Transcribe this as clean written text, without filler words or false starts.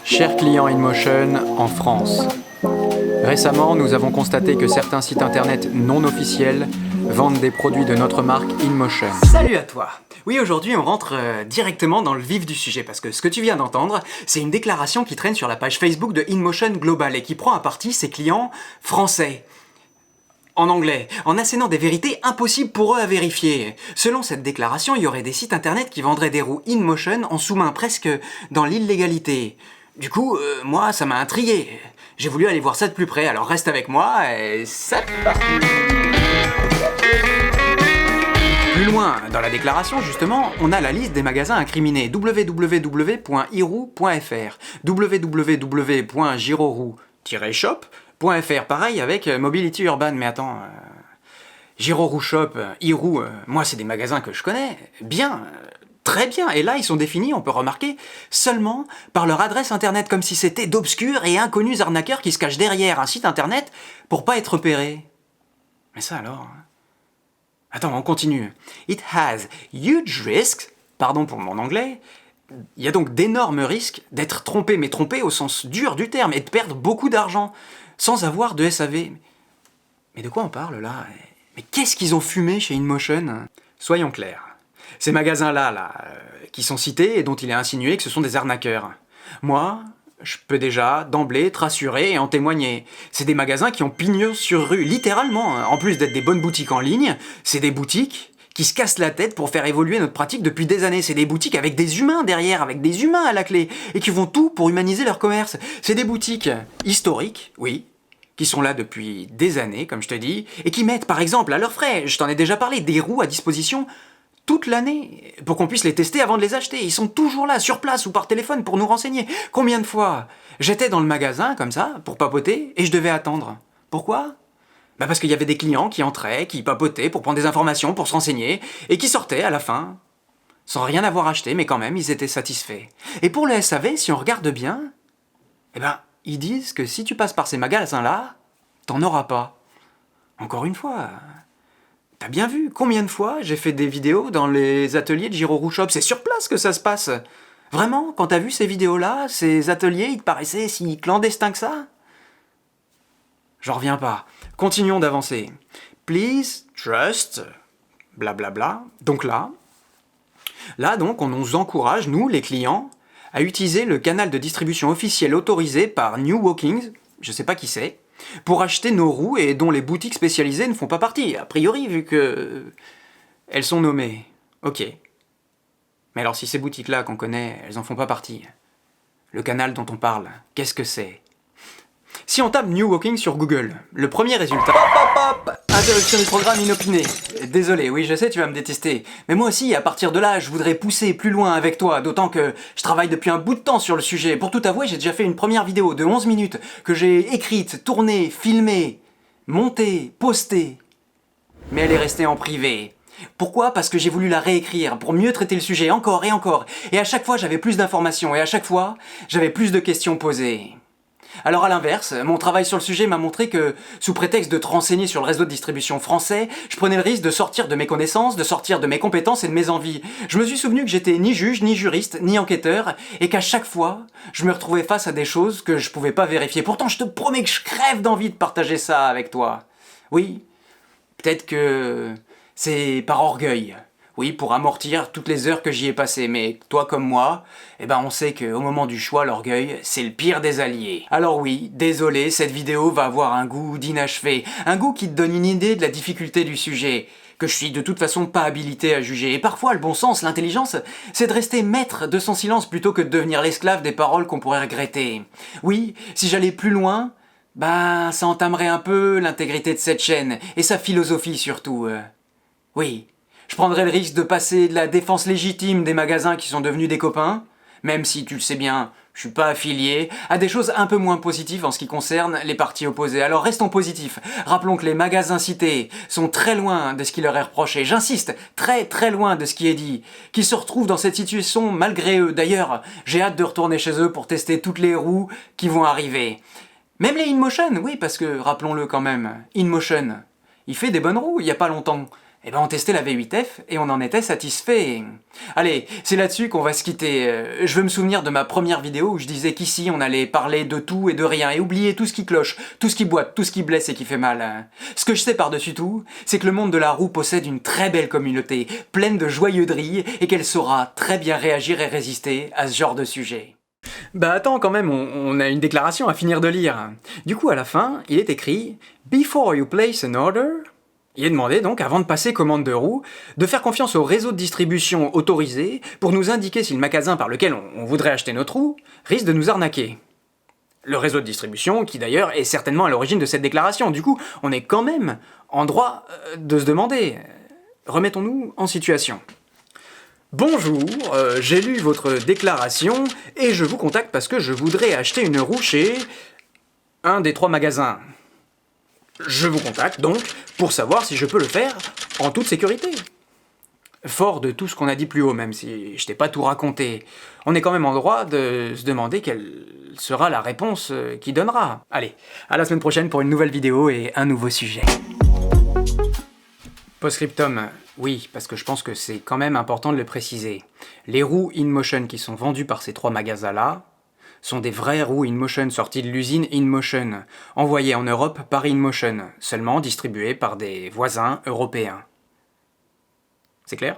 Chers clients InMotion en France, récemment nous avons constaté que certains sites internet non officiels vendent des produits de notre marque InMotion. Salut à toi! Oui, aujourd'hui on rentre directement dans le vif du sujet parce que ce que tu viens d'entendre, c'est une déclaration qui traîne sur la page Facebook de InMotion Global et qui prend à partie ses clients français. En anglais, en assénant des vérités impossibles pour eux à vérifier. Selon cette déclaration, il y aurait des sites internet qui vendraient des roues InMotion en sous-main presque dans l'illégalité. Du coup, moi, ça m'a intrigué. J'ai voulu aller voir ça de plus près, alors reste avec moi et c'est parti. Plus loin dans la déclaration, justement, on a la liste des magasins incriminés www.irou.fr, www.girorou-shop.fr, pareil avec Mobility Urban, mais attends, Girorou Shop, Irou, moi c'est des magasins que je connais, bien, très bien, et là ils sont définis, on peut remarquer, seulement par leur adresse internet, comme si c'était d'obscurs et inconnus arnaqueurs qui se cachent derrière un site internet pour pas être repérés. Mais ça alors... Attends, on continue. It has huge risks, pardon pour mon anglais, il y a donc d'énormes risques d'être trompé, mais trompé au sens dur du terme, et de perdre beaucoup d'argent, sans avoir de SAV. Mais de quoi on parle là? Mais qu'est-ce qu'ils ont fumé chez InMotion? Soyons clairs. Ces magasins-là, qui sont cités et dont il est insinué que ce sont des arnaqueurs. Moi, je peux déjà, d'emblée, te rassurer et en témoigner. C'est des magasins qui ont pignon sur rue, littéralement. En plus d'être des bonnes boutiques en ligne, c'est des boutiques qui se cassent la tête pour faire évoluer notre pratique depuis des années. C'est des boutiques avec des humains derrière, avec des humains à la clé, et qui font tout pour humaniser leur commerce. C'est des boutiques historiques, oui, qui sont là depuis des années, comme je te dis, et qui mettent, par exemple, à leurs frais, je t'en ai déjà parlé, des roues à disposition toute l'année, pour qu'on puisse les tester avant de les acheter. Ils sont toujours là, sur place ou par téléphone, pour nous renseigner. Combien de fois j'étais dans le magasin, comme ça, pour papoter, et je devais attendre. Pourquoi ? Bah parce qu'il y avait des clients qui entraient, qui papotaient pour prendre des informations, pour se renseigner, et qui sortaient à la fin, sans rien avoir acheté, mais quand même, ils étaient satisfaits. Et pour le SAV, si on regarde bien, eh ben, ils disent que si tu passes par ces magasins-là, t'en auras pas. Encore une fois... T'as bien vu combien de fois j'ai fait des vidéos dans les ateliers de Girorou Shop? C'est sur place que ça se passe. Vraiment, quand t'as vu ces vidéos-là, ces ateliers, ils te paraissaient si clandestins que ça? J'en reviens pas. Continuons d'avancer. Please, trust, blablabla. Donc là, on nous encourage, nous, les clients, à utiliser le canal de distribution officiel autorisé par New Walkings, je sais pas qui c'est, pour acheter nos roues et dont les boutiques spécialisées ne font pas partie, a priori, vu que... elles sont nommées. Ok. Mais alors si ces boutiques-là qu'on connaît, elles en font pas partie, le canal dont on parle, qu'est-ce que c'est? Si on tape New Walking sur Google, le premier résultat... Hop, interruption du programme inopiné. Désolé, oui, je sais, tu vas me détester. Mais moi aussi, à partir de là, je voudrais pousser plus loin avec toi, d'autant que je travaille depuis un bout de temps sur le sujet. Pour tout avouer, j'ai déjà fait une première vidéo de 11 minutes que j'ai écrite, tournée, filmée, montée, postée. Mais elle est restée en privé. Pourquoi? Parce que j'ai voulu la réécrire, pour mieux traiter le sujet encore et encore. Et à chaque fois, j'avais plus d'informations, et à chaque fois, j'avais plus de questions posées. Alors à l'inverse, mon travail sur le sujet m'a montré que, sous prétexte de te renseigner sur le réseau de distribution français, je prenais le risque de sortir de mes connaissances, de sortir de mes compétences et de mes envies. Je me suis souvenu que j'étais ni juge, ni juriste, ni enquêteur, et qu'à chaque fois, je me retrouvais face à des choses que je pouvais pas vérifier. Pourtant, je te promets que je crève d'envie de partager ça avec toi. Oui, peut-être que c'est par orgueil. Oui, pour amortir toutes les heures que j'y ai passées, mais toi comme moi, eh ben on sait qu'au moment du choix, l'orgueil, c'est le pire des alliés. Alors oui, désolé, cette vidéo va avoir un goût d'inachevé, un goût qui te donne une idée de la difficulté du sujet, que je suis de toute façon pas habilité à juger. Et parfois, le bon sens, l'intelligence, c'est de rester maître de son silence plutôt que de devenir l'esclave des paroles qu'on pourrait regretter. Oui, si j'allais plus loin, bah ça entamerait un peu l'intégrité de cette chaîne, et sa philosophie surtout. Oui. Je prendrais le risque de passer de la défense légitime des magasins qui sont devenus des copains, même si, tu le sais bien, je suis pas affilié, à des choses un peu moins positives en ce qui concerne les parties opposées. Alors restons positifs. Rappelons que les magasins cités sont très loin de ce qui leur est reproché. J'insiste, très très loin de ce qui est dit. Qu'ils se retrouvent dans cette situation malgré eux. D'ailleurs, j'ai hâte de retourner chez eux pour tester toutes les roues qui vont arriver. Même les InMotion, oui, parce que, rappelons-le quand même, InMotion, il fait des bonnes roues il y a pas longtemps. Eh ben on testait la V8F et on en était satisfait. Allez, c'est là-dessus qu'on va se quitter. Je veux me souvenir de ma première vidéo où je disais qu'ici on allait parler de tout et de rien et oublier tout ce qui cloche, tout ce qui boite, tout ce qui blesse et qui fait mal. Ce que je sais par-dessus tout, c'est que le monde de la roue possède une très belle communauté, pleine de joyeuserie et qu'elle saura très bien réagir et résister à ce genre de sujet. Bah attends quand même, on a une déclaration à finir de lire. Du coup à la fin, il est écrit « Before you place an order », il est demandé donc, avant de passer commande de roue, de faire confiance au réseau de distribution autorisé pour nous indiquer si le magasin par lequel on voudrait acheter notre roue risque de nous arnaquer. Le réseau de distribution qui d'ailleurs est certainement à l'origine de cette déclaration. Du coup, on est quand même en droit de se demander. Remettons-nous en situation. Bonjour, j'ai lu votre déclaration et je vous contacte parce que je voudrais acheter une roue chez un des 3 magasins. Je vous contacte donc pour savoir si je peux le faire en toute sécurité. Fort de tout ce qu'on a dit plus haut, même si je t'ai pas tout raconté, on est quand même en droit de se demander quelle sera la réponse qu'il donnera. Allez, à la semaine prochaine pour une nouvelle vidéo et un nouveau sujet. Postscriptum, oui, parce que je pense que c'est quand même important de le préciser. Les roues InMotion qui sont vendues par ces 3 magasins-là sont des vraies roues InMotion sorties de l'usine InMotion, envoyées en Europe par InMotion, seulement distribuées par des voisins européens. C'est clair ?